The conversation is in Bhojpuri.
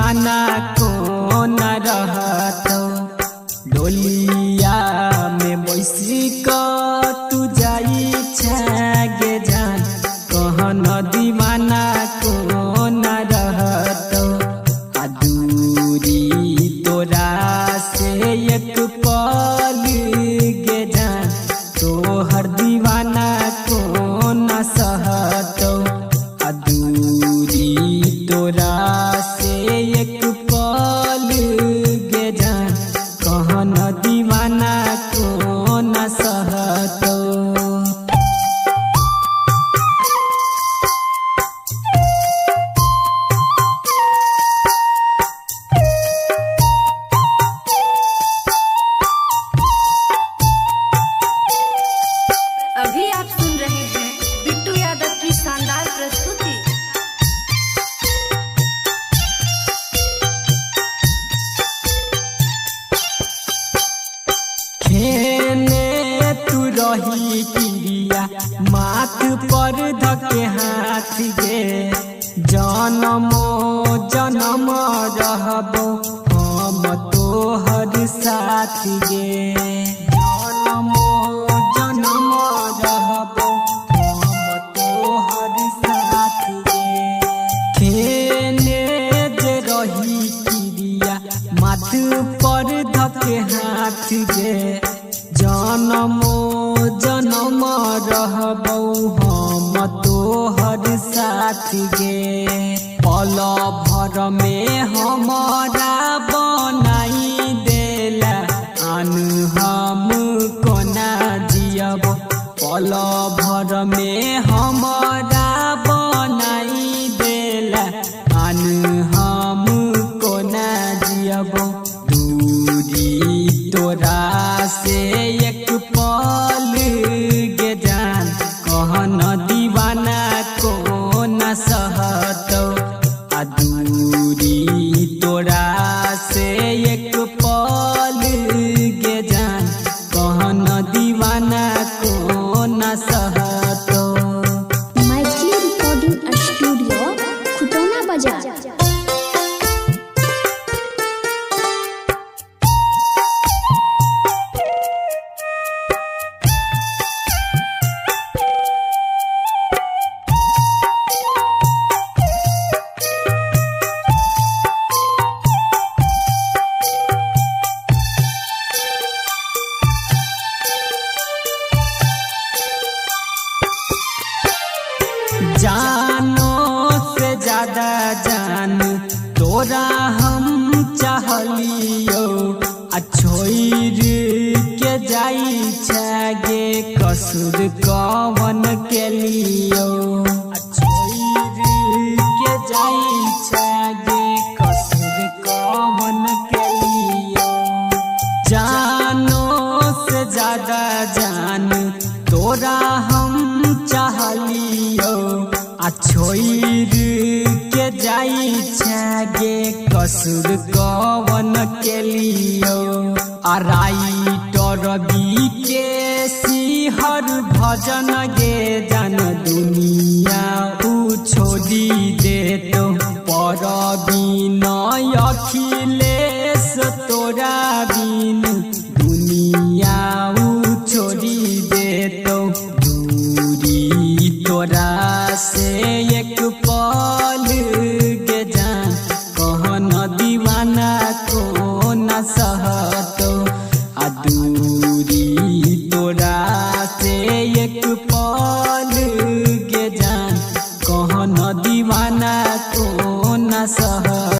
दीवाना कौन रहतो। डोलिया में बैसी क तू जाई छागे जान, कहन दीवाना कौन रहतो। आ दूरी तोरा से एक पल गे जान, तोहर दीवाना कौन सहतो। आ दूरी तोरा से एक पल गे जान, कहन दीवाना कौन सहतो। अभी आप सुन रहे हैं बिट्टू यादव की शानदार प्रस्तुति। खेने तू रही क्रिया माथ पर धके हाथ गे, जन्मो जन्म रहबो हम तोहर साथ गे। जन्मो जन्म रहबो हम तोहर साथ गे। खेने जे रही क्रिया माथ पर धके हाथ गे, जन्मो जन्म रहबो हम तोहर साथ गे। पल भर में हमारा बनाई देला आन हम कोना जियब। पल भर में हमारा बनाई देला आन हम कोना जियब। दूरी तोरा से एक पल गे जान, कहन दीवाना कौन सहतो। आ दूरी तोरा से एक पल गे जान, कहन दीवाना कौन सहतो। मैथिली रिकॉर्डिंग स्टूडियो खुटौना बाजार। जानो से ज्यादा जान तोरा हम चाहलियो। आ छोड़ के जाई छागे कसूर कवन के लियो। आ छोड़ के जाई छागे कसूर कवन के लियो। जानो से ज्यादा जान तोरा हम चाहलियो। आ छोड़ के जाई छागे कसूर कवन के लियो। आ राइटर के सिहर भजन गे जान, दुनिया उ छोड़ी देतो। पर बिन अखिलेश तोरा बिन दुनिया उ छोड़ी देतो। दूरी तोरा से एक पल गे जान, कहन दीवाना कौन सहतो। आ दूरी